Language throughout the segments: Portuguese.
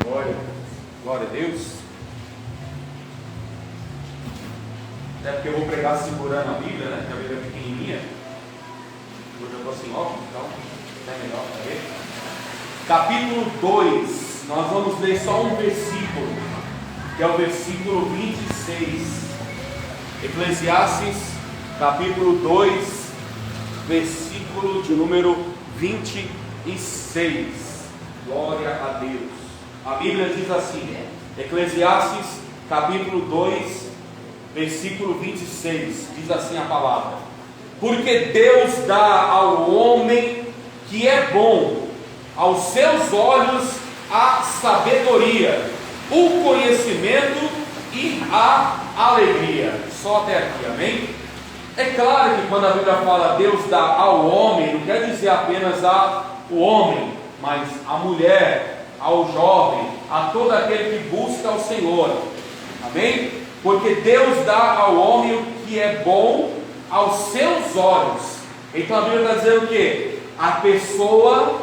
Glória a Deus. Até porque eu vou pregar segurando a Bíblia, né? Que a Bíblia é pequenininha. Hoje eu estou sem óculos, então é melhor para ver. Capítulo 2. Nós vamos ler só um versículo, que é o versículo 26. Eclesiastes, capítulo 2, versículo de número 26. Glória a Deus. A Bíblia diz assim, Eclesiastes, capítulo 2, versículo 26, diz assim a palavra: porque Deus dá ao homem que é bom, aos seus olhos a sabedoria, o conhecimento e a alegria. Só até aqui, amém? É claro que quando a Bíblia fala Deus dá ao homem, não quer dizer apenas ao homem, mas à mulher, ao jovem, a todo aquele que busca o Senhor, amém? Porque Deus dá ao homem o que é bom aos seus olhos. Então a Bíblia está dizendo o quê? A pessoa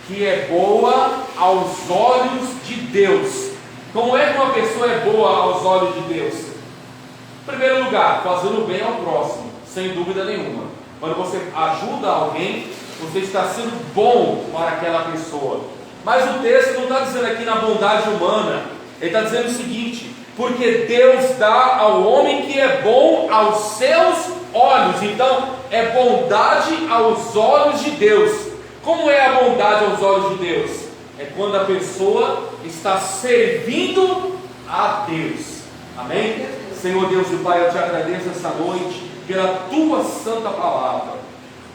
que é boa aos olhos de Deus. Como é que uma pessoa é boa aos olhos de Deus? Em primeiro lugar, fazendo bem ao próximo, sem dúvida nenhuma. Quando você ajuda alguém, você está sendo bom para aquela pessoa. Mas o texto não está dizendo aqui na bondade humana. Ele está dizendo o seguinte: porque Deus dá ao homem que é bom aos seus olhos. Então é bondade aos olhos de Deus. Como é a bondade aos olhos de Deus? É quando a pessoa está servindo a Deus. Amém? Senhor Deus e Pai, eu te agradeço essa noite pela tua santa palavra.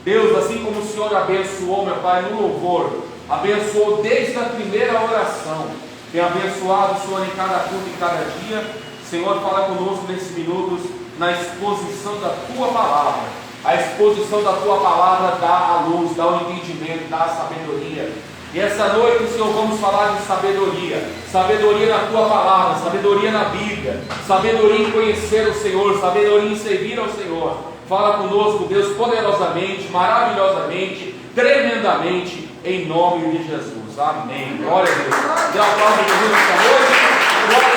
Deus, assim como o Senhor abençoou, meu Pai, no louvor, abençoou desde a primeira oração, tem abençoado o Senhor em cada culto e cada dia. Senhor, fala conosco nesses minutos na exposição da tua palavra. A exposição da tua palavra dá a luz, dá o entendimento, dá a sabedoria. E essa noite, Senhor, vamos falar de sabedoria. Sabedoria na tua palavra, sabedoria na Bíblia, sabedoria em conhecer o Senhor, sabedoria em servir ao Senhor. Fala conosco, Deus, poderosamente, maravilhosamente, tremendamente, em nome de Jesus. Amém. Glória a Deus. Dê a palavra de Deus esta noite. Glória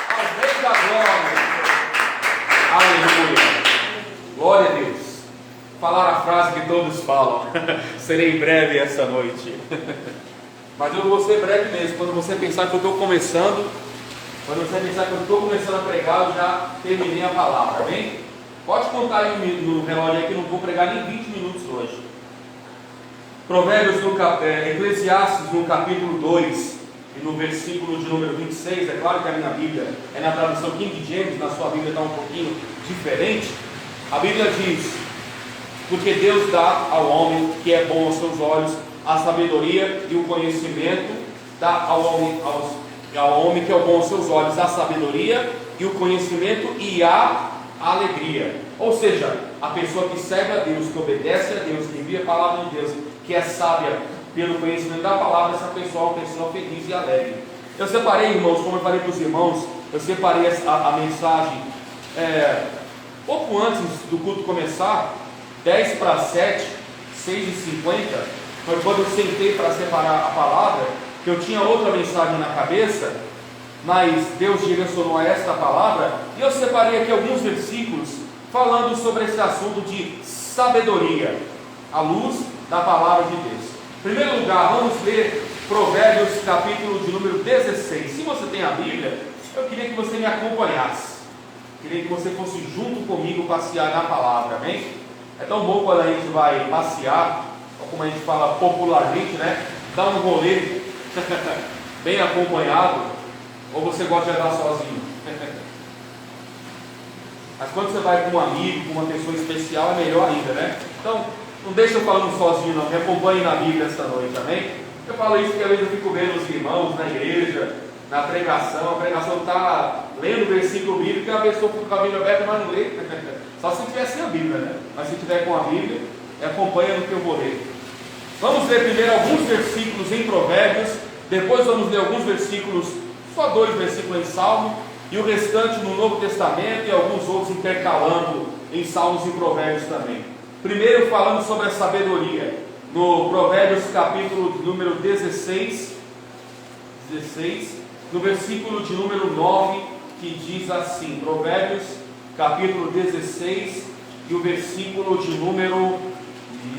ao Rei da Glória. Aleluia. Glória a Deus. Falar a frase que todos falam. Serei breve essa noite. Mas eu vou ser breve mesmo. Quando você pensar que eu estou começando, a pregar, eu já terminei a palavra, amém? Pode contar aí no relógio aí que eu não vou pregar nem 20 minutos hoje. Provérbios, Eclesiastes, no capítulo 2 e no versículo de número 26. É claro que a minha Bíblia é na tradução King James, na sua Bíblia está um pouquinho diferente. A Bíblia diz: porque Deus dá ao homem que é bom aos seus olhos a sabedoria e o conhecimento. Dá ao homem que é bom aos seus olhos a sabedoria e o conhecimento e a alegria. Ou seja, a pessoa que serve a Deus, que obedece a Deus, que envia a palavra de Deus, que é sábia pelo conhecimento da palavra, essa pessoa é uma pessoa feliz e alegre. Eu separei, irmãos, como eu falei para os irmãos, eu separei a mensagem pouco antes do culto começar, 10 para 7, 6h50, foi quando eu sentei para separar a palavra, que eu tinha outra mensagem na cabeça, mas Deus direcionou a esta palavra, e eu separei aqui alguns versículos falando sobre esse assunto de sabedoria, à luz da palavra de Deus. Em primeiro lugar, vamos ler Provérbios, capítulo de número 16. Se você tem a Bíblia, eu queria que você me acompanhasse, queria que você fosse junto comigo passear na palavra, amém? É tão bom quando a gente vai passear, ou como a gente fala popularmente, né? Dar um rolê bem acompanhado. Ou você gosta de andar sozinho? Mas quando você vai com um amigo, com uma pessoa especial, é melhor ainda, né? Então, não deixa eu falando sozinho não, me acompanhe na Bíblia esta noite, amém? Eu falo isso porque às vezes eu fico vendo os irmãos na igreja, na pregação, a pregação está lendo o versículo bíblico e a pessoa fica com a Bíblia aberta, mas não lê. Só se tiver sem a Bíblia, né? Mas se tiver com a Bíblia, acompanha no que eu vou ler. Vamos ler primeiro alguns versículos em Provérbios, depois vamos ler alguns versículos, só 2 versículos em Salmo, e o restante no Novo Testamento e alguns outros intercalando em Salmos e Provérbios também. Primeiro falando sobre a sabedoria, no Provérbios capítulo número 16, 16, no versículo de número 9, que diz assim, Provérbios capítulo 16 e o versículo de número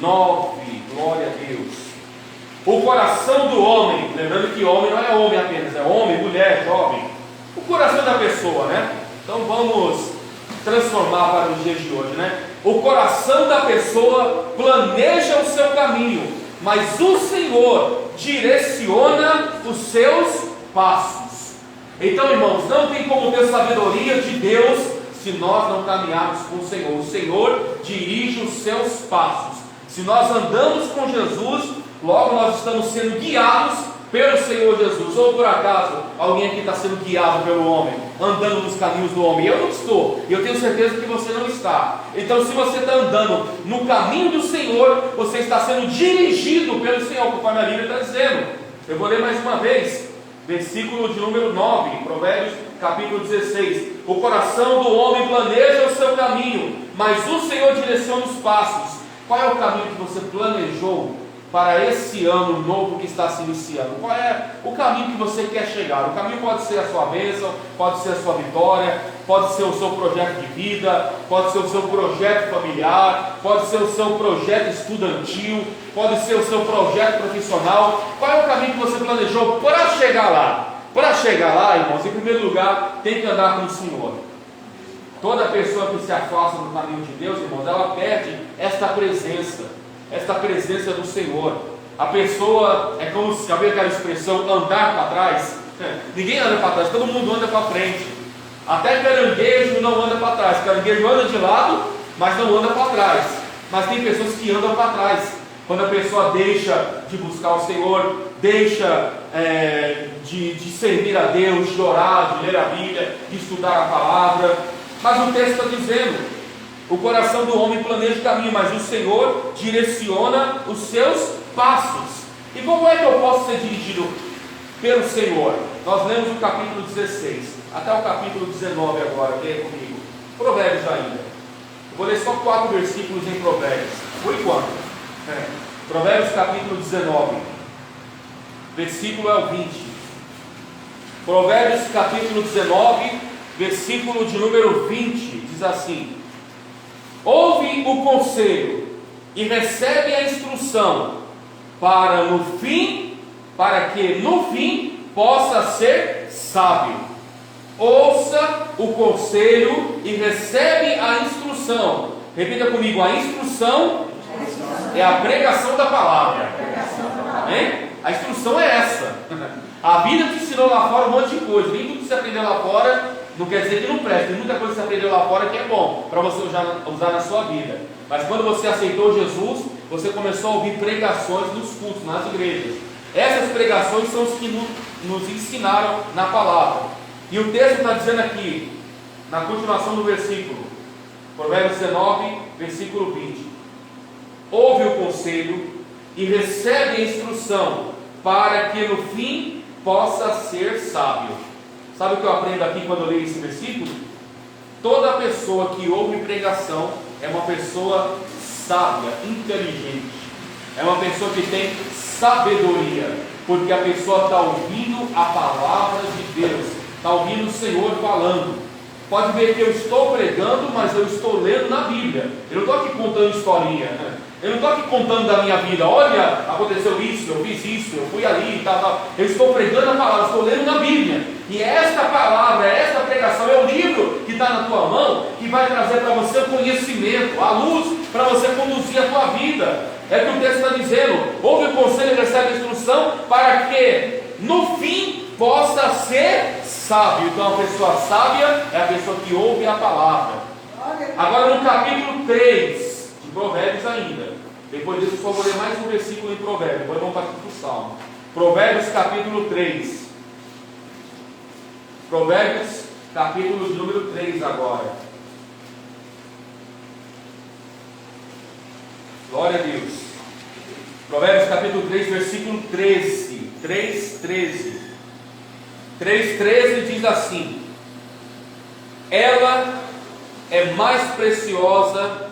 9, glória a Deus. O coração do homem, lembrando que homem não é homem apenas, é homem, mulher, jovem, o coração da pessoa, né? Então vamos transformar para os dias de hoje, né? O coração da pessoa planeja o seu caminho, mas o Senhor direciona os seus passos. Então, irmãos, não tem como ter sabedoria de Deus se nós não caminharmos com o Senhor. O Senhor dirige os seus passos. Se nós andamos com Jesus, logo nós estamos sendo guiados pelo Senhor Jesus. Ou por acaso alguém aqui está sendo guiado pelo homem, andando nos caminhos do homem? Eu não estou, e eu tenho certeza que você não está. Então, se você está andando no caminho do Senhor, você está sendo dirigido pelo Senhor, conforme a Bíblia está dizendo. Eu vou ler mais uma vez, versículo de número 9, Provérbios capítulo 16. O coração do homem planeja o seu caminho, mas o Senhor direciona os passos. Qual é o caminho que você planejou para esse ano novo que está se iniciando? Qual é o caminho que você quer chegar? O caminho pode ser a sua bênção, pode ser a sua vitória, pode ser o seu projeto de vida, pode ser o seu projeto familiar, pode ser o seu projeto estudantil, pode ser o seu projeto profissional. Qual é o caminho que você planejou para chegar lá? Para chegar lá, irmãos, em primeiro lugar, tem que andar com o Senhor. Toda pessoa que se afasta do caminho de Deus, irmãos, ela perde esta presença do Senhor. A pessoa é como se, já viu aquela expressão, andar para trás? Ninguém anda para trás, todo mundo anda para frente. Até caranguejo não anda para trás. Caranguejo anda de lado, mas não anda para trás. Mas tem pessoas que andam para trás. Quando a pessoa deixa de buscar o Senhor, deixa de servir a Deus, de orar, de ler a Bíblia, de estudar a palavra. Mas o texto está dizendo: o coração do homem planeja o caminho, mas o Senhor direciona os seus passos. E como é que eu posso ser dirigido pelo Senhor? Nós lemos o capítulo 16 até o capítulo 19 agora, leia comigo. Provérbios ainda. Eu vou ler só 4 versículos em Provérbios, por enquanto. Provérbios capítulo 19, versículo é o 20. Provérbios capítulo 19, versículo de número 20, diz assim: ouve o conselho e recebe a instrução, para que no fim possa ser sábio. Ouça o conselho e recebe a instrução. Repita comigo: a instrução é a pregação da palavra. Amém? A instrução é essa. A vida te ensinou lá fora um monte de coisa. Nem tudo que você aprendeu lá fora não quer dizer que não presta. Tem muita coisa que você aprendeu lá fora que é bom para você usar na sua vida. Mas quando você aceitou Jesus, você começou a ouvir pregações nos cultos, nas igrejas. Essas pregações são as que nos ensinaram na palavra. E o texto está dizendo aqui, na continuação do versículo, Provérbios 19, versículo 20: ouve o conselho e recebe a instrução, para que no fim possa ser sábio. Sabe o que eu aprendo aqui quando eu leio esse versículo? Toda pessoa que ouve pregação é uma pessoa sábia, inteligente. É uma pessoa que tem sabedoria, porque a pessoa está ouvindo a palavra de Deus, está ouvindo o Senhor falando. Pode ver que eu estou pregando, mas eu estou lendo na Bíblia. Eu não estou aqui contando historinha, né? Eu não estou aqui contando da minha vida. Olha, aconteceu isso, eu fiz isso, eu fui ali, tal. Eu estou pregando a palavra, estou lendo na Bíblia. E esta palavra, esta pregação é o livro que está na tua mão, que vai trazer para você o conhecimento, a luz para você conduzir a tua vida. É o que o texto está dizendo: ouve o conselho e recebe a instrução, para que no fim possa ser sábio. Então a pessoa sábia é a pessoa que ouve a palavra. Agora no capítulo 3 de Provérbios ainda, depois disso só vou ler mais um versículo em Provérbios, depois vamos para o Salmo. Provérbios capítulo 3. Provérbios capítulo de número 3 agora. Glória a Deus. Provérbios capítulo 3, versículo 13. 3:13. 3:13 diz assim: ela é mais preciosa.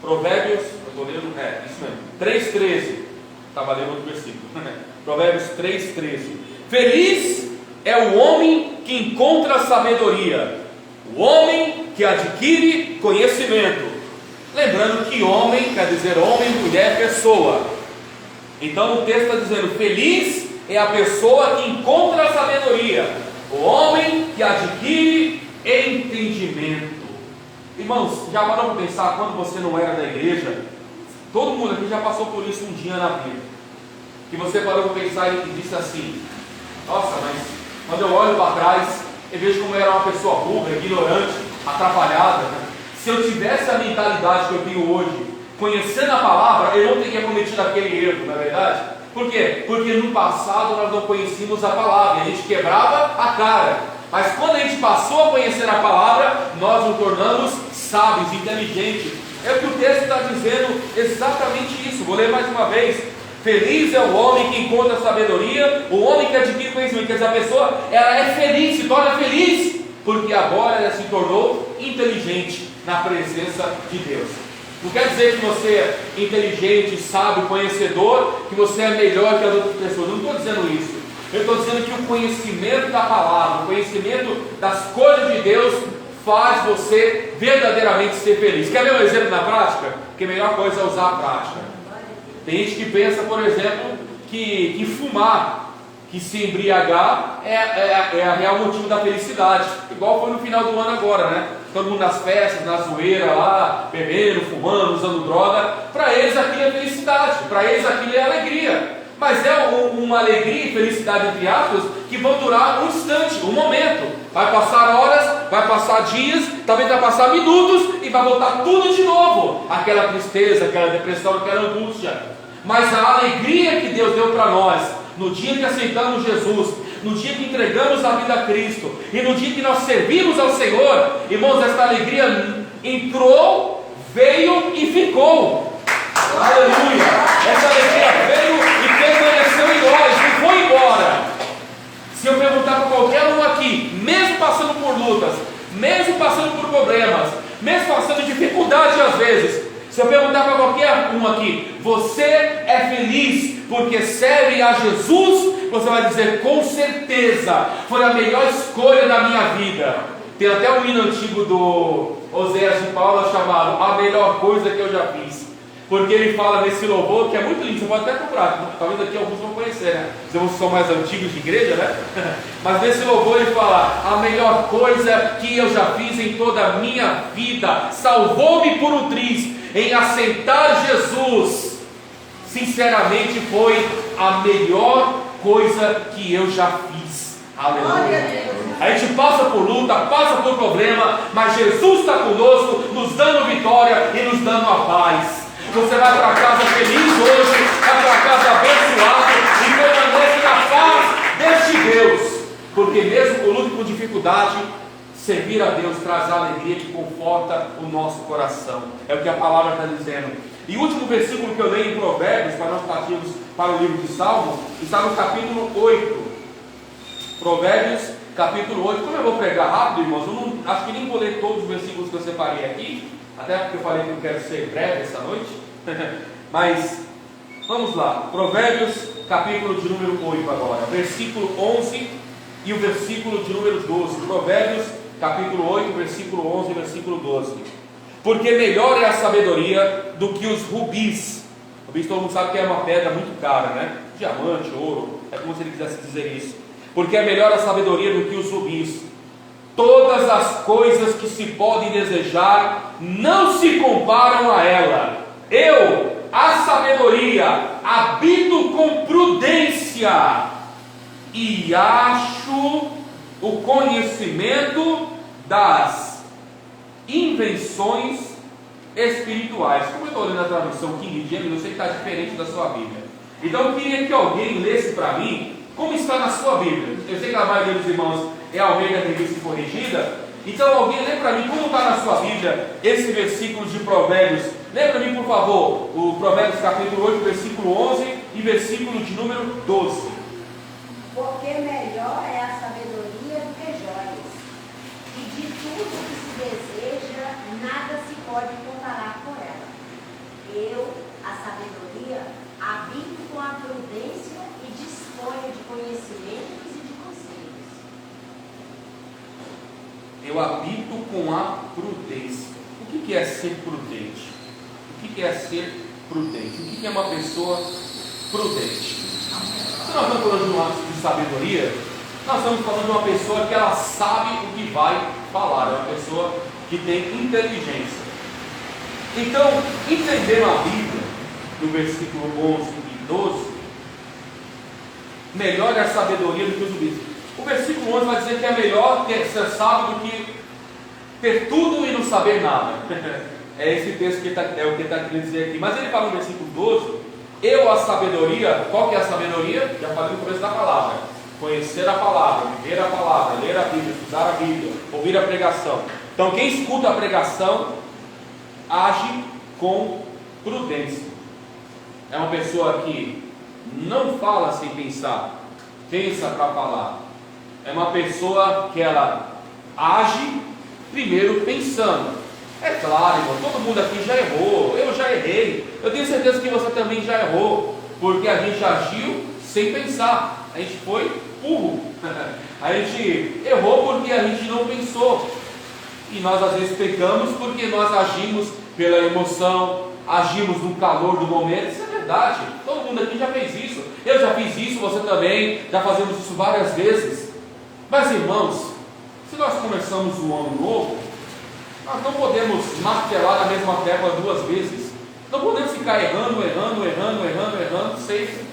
Provérbios, eu estou lendo, isso mesmo, 3:13. Estava lendo outro versículo. Provérbios 3:13. Feliz é o homem que encontra sabedoria, o homem que adquire conhecimento. Lembrando que homem quer dizer homem, mulher, pessoa. Então o texto está dizendo: feliz é a pessoa que encontra a sabedoria, o homem que adquire entendimento. Irmãos, já parou para pensar quando você não era da igreja? Todo mundo aqui já passou por isso um dia na vida, que você parou para pensar e disse assim: nossa, mas quando eu olho para trás, eu vejo como eu era uma pessoa burra, ignorante, atrapalhada, né? Se eu tivesse a mentalidade que eu tenho hoje, conhecendo a palavra, eu não teria cometido aquele erro, não é verdade? Por quê? Porque no passado nós não conhecíamos a palavra, a gente quebrava a cara. Mas quando a gente passou a conhecer a palavra, nós nos tornamos sábios, inteligentes. É o que o texto está dizendo, exatamente isso. Vou ler mais uma vez: feliz é o homem que encontra sabedoria, o homem que adquire conhecimento. Quer dizer, a pessoa, ela é feliz, se torna feliz, porque agora ela se tornou inteligente na presença de Deus. Não quer dizer que você é inteligente, sábio, conhecedor, que você é melhor que as outras pessoas. Eu não estou dizendo isso. Eu estou dizendo que o conhecimento da palavra, o conhecimento das coisas de Deus, faz você verdadeiramente ser feliz. Quer ver um exemplo na prática? Que a melhor coisa é usar a prática. Tem gente que pensa, por exemplo, que fumar, que se embriagar é a real motivo da felicidade. Igual foi no final do ano agora, né? Todo mundo nas festas, na zoeira lá, bebendo, fumando, usando droga. Para eles aquilo é felicidade, para eles aquilo é alegria. Mas é uma alegria e felicidade, entre aspas, que vão durar um instante, um momento. Vai passar horas, vai passar dias, talvez vai passar minutos e vai voltar tudo de novo. Aquela tristeza, aquela depressão, aquela angústia. Mas a alegria que Deus deu para nós, no dia que aceitamos Jesus, no dia que entregamos a vida a Cristo, e no dia que nós servimos ao Senhor, irmãos, essa alegria entrou, veio e ficou. Aleluia! Essa alegria veio e permaneceu em nós, não foi embora. Se eu perguntar para qualquer um aqui, mesmo passando por lutas, mesmo passando por problemas, mesmo passando dificuldade às vezes, se eu perguntar para qualquer um aqui, você é feliz porque serve a Jesus? Você vai dizer, com certeza, foi a melhor escolha da minha vida. Tem até um hino antigo do Oséias de Paula chamado A Melhor Coisa que Eu Já Fiz. Porque ele fala nesse louvor, que é muito lindo, você pode até comprar, talvez aqui alguns vão conhecer, né? Os irmãos são mais antigos de igreja, né? Mas nesse louvor ele fala: a melhor coisa que eu já fiz em toda a minha vida, salvou-me por um triz, em aceitar Jesus, sinceramente foi a melhor coisa que eu já fiz. Aleluia. A gente passa por luta, passa por problema, mas Jesus está conosco, nos dando vitória e nos dando a paz. Você vai para casa feliz hoje, vai para casa abençoado e permanece na paz deste Deus, porque mesmo com luta e com dificuldade, servir a Deus traz a alegria que conforta o nosso coração. É o que a palavra está dizendo. E o último versículo que eu leio em Provérbios, para nós partirmos para o livro de Salmos, está no capítulo 8. Provérbios, capítulo 8. Como eu vou pregar rápido, irmãos, eu não, acho que nem vou ler todos os versículos que eu separei aqui, até porque eu falei que eu quero ser breve essa noite. Mas vamos lá. Provérbios, capítulo de número 8 agora, versículo 11 e o versículo de número 12. Provérbios, capítulo 8, versículo 11 e versículo 12. Porque melhor é a sabedoria do que os rubis. Rubis todo mundo sabe que é uma pedra muito cara, né? Diamante, ouro, é como se ele quisesse dizer isso. Porque é melhor a sabedoria do que os rubis. Todas as coisas que se podem desejar não se comparam a ela. Eu, a sabedoria, habito com prudência e acho o conhecimento das invenções espirituais. Como eu estou lendo a tradução King James, eu sei que está diferente da sua Bíblia. Então eu queria que alguém lesse para mim como está na sua Bíblia. Eu sei que a maioria dos irmãos é a Almeida Revista e Corrigida. Então alguém lê para mim como está na sua Bíblia esse versículo de Provérbios. Lê para mim, por favor, o Provérbios capítulo 8, versículo 11 e versículo de número 12. Porque melhor é a sabedoria do que joias, e de tudo que se deseja, nada se pode comparar com ela. Eu, a sabedoria, habito com a prudência e disponho de conhecimentos eu habito com a prudência. O que é ser prudente? O que é ser prudente? O que é uma pessoa prudente? Se nós estamos falando de sabedoria, nós estamos falando de uma pessoa que ela sabe o que vai falar, é uma pessoa que tem inteligência. Então, entendendo a Bíblia, no versículo 11 e 12, melhor é a sabedoria do que os juízos. O versículo 11 vai dizer que é melhor ser sábio do que ter tudo e não saber nada. É esse texto que é o que está querendo dizer aqui. Mas ele fala no versículo 12, a sabedoria, qual que é a sabedoria? Já falei no começo da palavra: conhecer a palavra, viver a palavra, ler a Bíblia, estudar a Bíblia, ouvir a pregação. Então quem escuta a pregação age com prudência. É uma pessoa que não fala sem pensar, pensa para falar. É uma pessoa que ela age primeiro pensando. É claro, irmão, todo mundo aqui já errou, eu já errei, eu tenho certeza que você também já errou, porque a gente agiu sem pensar, a gente foi burro, a gente errou porque a gente não pensou, e nós às vezes pecamos porque nós agimos pela emoção, agimos no calor do momento. Isso é verdade, todo mundo aqui já fez isso, eu já fiz isso, você também, já fazemos isso várias vezes. Mas irmãos, se nós começamos um ano novo, nós não podemos martelar a mesma tecla duas vezes, não podemos ficar errando sempre.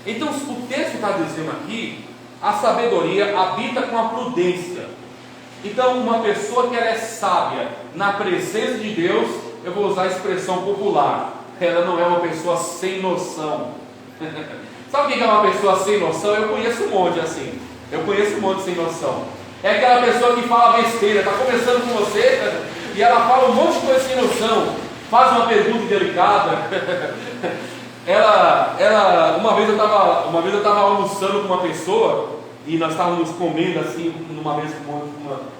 Então o texto está dizendo aqui, a sabedoria habita com a prudência. Então uma pessoa que ela é sábia na presença de Deus, eu vou usar a expressão popular, ela não é uma pessoa sem noção. Sabe o que é uma pessoa sem noção? Eu conheço um monte assim, sem noção. É aquela pessoa que fala besteira, está conversando com você e ela fala um monte de coisa sem noção, faz uma pergunta delicada. Uma vez eu estava almoçando com uma pessoa e nós estávamos comendo assim numa mesa com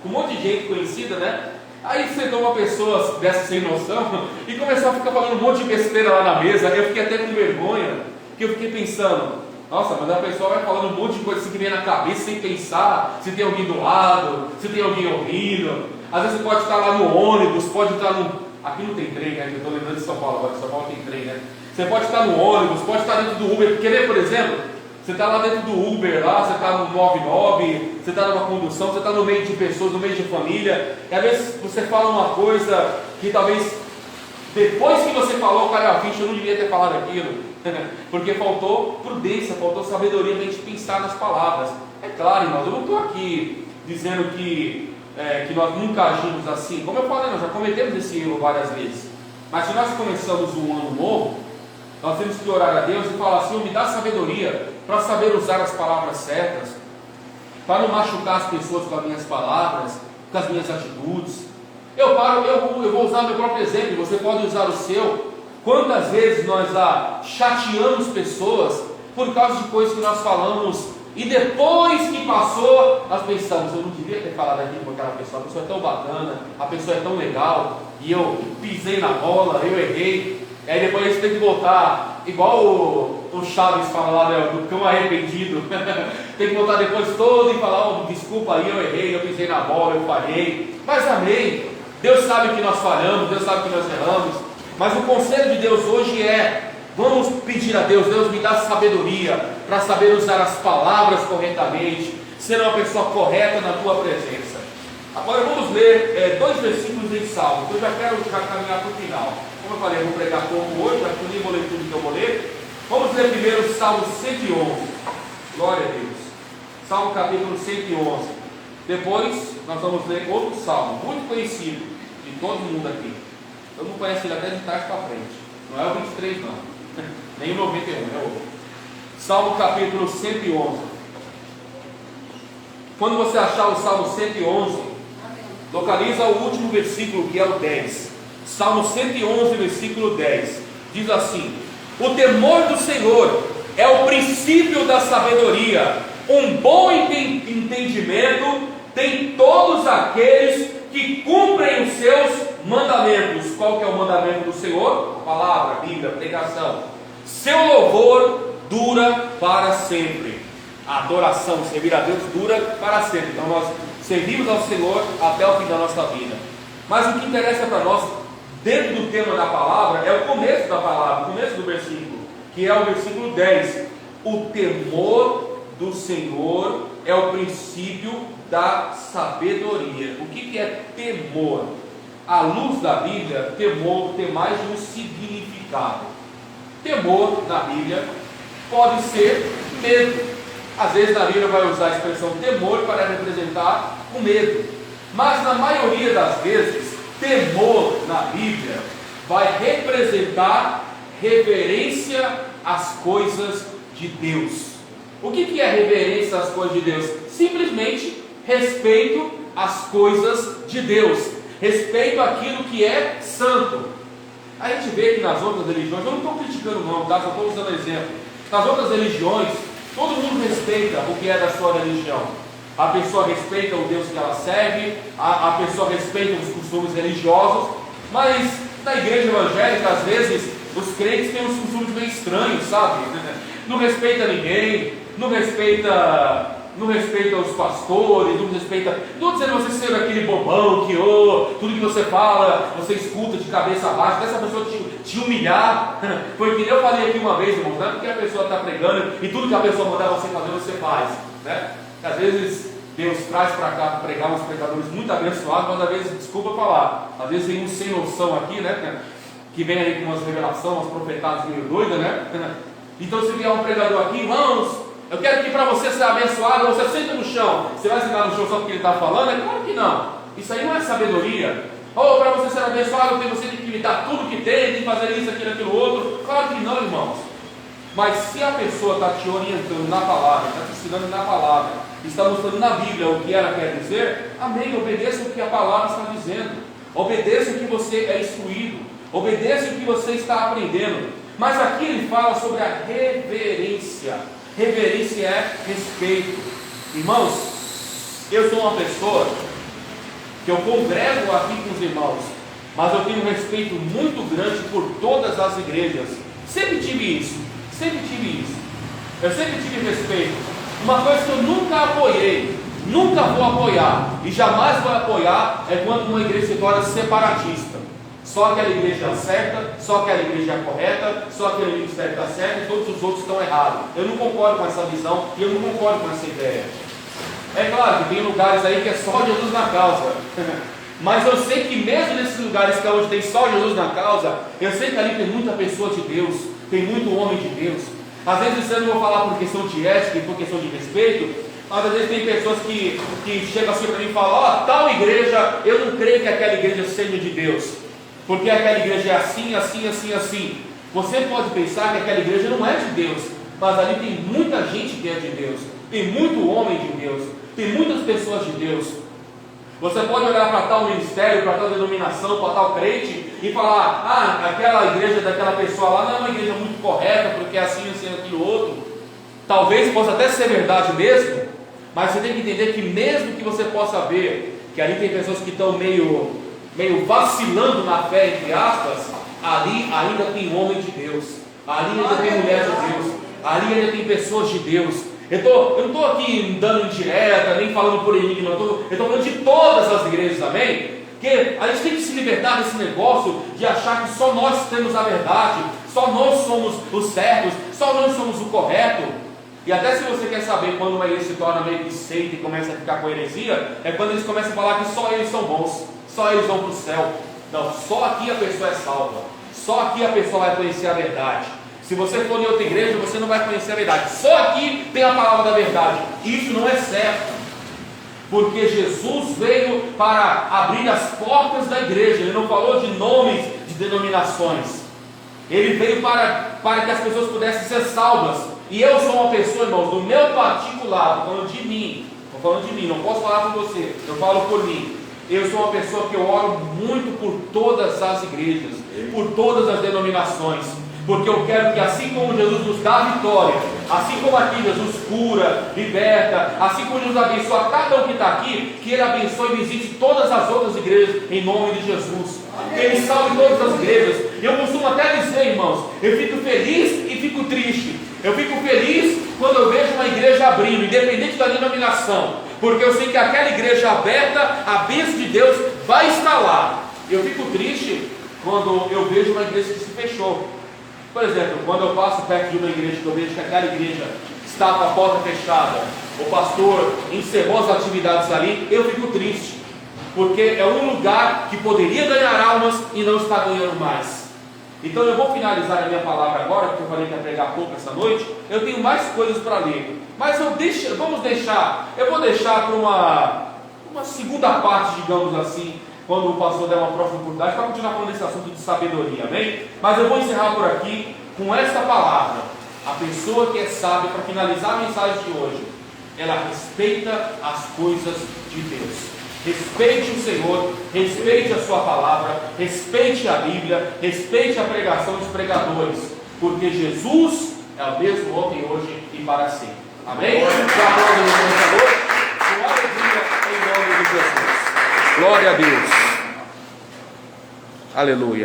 um monte de gente conhecida, né? Aí sentou uma pessoa dessa sem noção e começou a ficar falando um monte de besteira lá na mesa. Eu fiquei até com vergonha, porque eu fiquei pensando: nossa, mas a pessoa vai falando um monte de coisa assim que vem na cabeça sem pensar, se tem alguém do lado, se tem alguém ouvindo. Às vezes você pode estar lá no ônibus, pode estar no... Aqui não tem trem, né? Eu estou lembrando de São Paulo agora, São Paulo tem trem, né? Você pode estar no ônibus, pode estar dentro do Uber. Porque, por exemplo, você está lá dentro do Uber, lá, você está no 99, você está numa condução, você está no meio de pessoas, no meio de família, e às vezes você fala uma coisa que talvez depois que você falou, o cara, vixe, eu não devia ter falado aquilo, porque faltou prudência, faltou sabedoria para a gente pensar nas palavras. É claro, irmãos, eu não estou aqui dizendo que nós nunca agimos assim. Como eu falei, nós já cometemos esse erro várias vezes, mas se nós começamos um ano novo, nós temos que orar a Deus e falar: Senhor, me dá sabedoria para saber usar as palavras certas, para não machucar as pessoas com as minhas palavras, com as minhas atitudes. Eu vou usar meu próprio exemplo, você pode usar o seu. Quantas vezes nós chateamos pessoas por causa de coisas que nós falamos e depois que passou, nós pensamos: eu não devia ter falado aquilo com aquela pessoa, a pessoa é tão bacana, a pessoa é tão legal, e eu pisei na bola, eu errei. E aí depois a gente tem que voltar, igual o Chaves fala lá, né, do cão arrependido. Tem que voltar depois todo e falar: oh, desculpa aí, eu errei, eu pisei na bola, eu falhei. Mas amém, Deus sabe que nós falhamos, Deus sabe que nós erramos. Mas o conselho de Deus hoje é: vamos pedir a Deus: Deus, me dá sabedoria para saber usar as palavras corretamente, ser uma pessoa correta na tua presença. Agora vamos ler 2 versículos em Salmo, que eu já quero caminhar para o final. Como eu falei, eu vou pregar pouco hoje, acho que eu nem vou ler tudo que eu vou ler. Vamos ler primeiro Salmo 111. Glória a Deus. Salmo capítulo 111. Depois nós vamos ler outro salmo, muito conhecido de todo mundo aqui. Eu não conheço ele até de trás para frente. Não é o 23 não, nem o 91, é outro. Salmo capítulo 111. Quando você achar o Salmo 111, localiza o último versículo, que é o 10. Salmo 111, versículo 10, diz assim: o temor do Senhor é o princípio da sabedoria, um bom entendimento tem todos aqueles que cumprem os seus mandamentos. Qual que é o mandamento do Senhor? A palavra, a Bíblia, a pregação. Seu louvor dura para sempre. A adoração, servir a Deus dura para sempre. Então nós servimos ao Senhor até o fim da nossa vida. Mas o que interessa para nós, dentro do tema da palavra, é o começo da palavra, o começo do versículo, que é o versículo 10. O temor do Senhor é o princípio da sabedoria. O que é temor? À luz da Bíblia, temor tem mais de um significado. Temor na Bíblia pode ser medo. Às vezes na Bíblia vai usar a expressão temor para representar o medo. Mas na maioria das vezes, temor na Bíblia vai representar reverência às coisas de Deus. O que é reverência às coisas de Deus? Simplesmente respeito às coisas de Deus, respeito àquilo que é santo. A gente vê que nas outras religiões, eu não estou criticando não, tá? Só estou usando exemplo. Nas outras religiões, todo mundo respeita o que é da sua religião. A pessoa respeita o Deus que ela serve, a pessoa respeita os costumes religiosos, mas na igreja evangélica, às vezes, os crentes têm uns costumes meio estranhos, sabe? Não respeita ninguém, não respeita os pastores, não respeita. Não estou dizendo você ser aquele bobão que tudo que você fala, você escuta de cabeça baixa, dessa pessoa te humilhar. Foi que eu falei aqui uma vez, irmãos, não é porque a pessoa está pregando e tudo que a pessoa mandar você fazer, você faz, né? Às vezes Deus traz para cá para pregar uns pregadores muito abençoados, mas às vezes, desculpa falar, às vezes tem uns sem noção aqui, né? Que vem aí com umas revelações, umas profetadas meio doidas, né? Então se vier um pregador aqui, irmãos, eu quero que para você ser abençoado, você senta no chão. Você vai sentar no chão só porque ele está falando? É claro que não. Isso aí não é sabedoria. Ou para você ser abençoado, você tem que imitar tudo que tem que fazer isso, aquilo, aquilo outro. Claro que não, irmãos. Mas se a pessoa está te orientando na palavra, está te ensinando na palavra, está mostrando na Bíblia o que ela quer dizer, amém, obedeça o que a palavra está dizendo. Obedeça o que você é instruído. Obedeça o que você está aprendendo. Mas aqui ele fala sobre a reverência. Reverência é respeito. Irmãos, eu sou uma pessoa que eu congrego aqui com os irmãos, mas eu tenho um respeito muito grande por todas as igrejas. Sempre tive isso. Eu sempre tive respeito. Uma coisa que eu nunca apoiei, nunca vou apoiar e jamais vou apoiar é quando uma igreja se torna separatista. Só aquela igreja certa, só aquela igreja correta, só aquele ministério está certo e todos os outros estão errados. Eu não concordo com essa visão e eu não concordo com essa ideia. É claro que tem lugares aí que é só Jesus na causa. Mas eu sei que mesmo nesses lugares que é onde tem só Jesus na causa, eu sei que ali tem muita pessoa de Deus, tem muito homem de Deus. Às vezes eu não vou falar por questão de ética e por questão de respeito, mas às vezes tem pessoas que chegam assim para mim e falam, tal igreja, eu não creio que aquela igreja seja de Deus. Porque aquela igreja é assim, assim, assim, assim. Você pode pensar que aquela igreja não é de Deus, mas ali tem muita gente que é de Deus, tem muito homem de Deus, tem muitas pessoas de Deus. Você pode olhar para tal ministério, para tal denominação, para tal crente e falar, aquela igreja daquela pessoa lá não é uma igreja muito correta, porque é assim, assim, aquilo outro. Talvez possa até ser verdade mesmo, mas você tem que entender que mesmo que você possa ver que ali tem pessoas que estão meio vacilando na fé, entre aspas, ali ainda tem homem de Deus, ali ainda tem mulher de Deus, ali ainda tem pessoas de Deus. Eu não estou aqui dando indireta, nem falando por enigma, eu estou falando de todas as igrejas, amém? Porque a gente tem que se libertar desse negócio de achar que só nós temos a verdade, só nós somos os certos, só nós somos o correto. E até se você quer saber quando uma igreja se torna meio que seita e começa a ficar com heresia, é quando eles começam a falar que só eles são bons, só eles vão para o céu. Não, só aqui a pessoa é salva, só aqui a pessoa vai conhecer a verdade. Se você for em outra igreja, você não vai conhecer a verdade. Só aqui tem a palavra da verdade. Isso não é certo. Porque Jesus veio para abrir as portas da igreja. Ele não falou de nomes de denominações. Ele veio para que as pessoas pudessem ser salvas. E eu sou uma pessoa, irmãos, do meu particular, estou falando de mim. Estou falando de mim, não posso falar por você. Eu falo por mim. Eu sou uma pessoa que eu oro muito por todas as igrejas, por todas as denominações. Porque eu quero que assim como Jesus nos dá a vitória, assim como aqui Jesus cura, liberta, assim como Jesus abençoa cada um que está aqui, que Ele abençoe e visite todas as outras igrejas em nome de Jesus. Que Ele salve todas as igrejas. Eu costumo até dizer, irmãos, eu fico feliz e fico triste. Eu fico feliz quando eu vejo uma igreja abrindo, independente da denominação, porque eu sei que aquela igreja aberta, a bênção de Deus vai estar lá. Eu fico triste quando eu vejo uma igreja que se fechou. Por exemplo, quando eu passo perto de uma igreja que eu vejo que aquela igreja está com a porta fechada, o pastor encerrou as atividades ali, eu fico triste, porque é um lugar que poderia ganhar almas e não está ganhando mais. Então eu vou finalizar a minha palavra agora, porque eu falei que ia pregar pouco essa noite. Eu tenho mais coisas para ler, mas eu vou deixar para uma segunda parte, digamos assim, quando o pastor der uma profundidade, para continuar falando desse assunto de sabedoria, amém? Mas eu vou encerrar por aqui com esta palavra. A pessoa que é sábia, para finalizar a mensagem de hoje, ela respeita as coisas de Deus. Respeite o Senhor, respeite a sua palavra, respeite a Bíblia, respeite a pregação dos pregadores, porque Jesus é o mesmo ontem, hoje e para sempre. Amém? Glória a Deus, em nome de Jesus. Glória a Deus. Aleluia.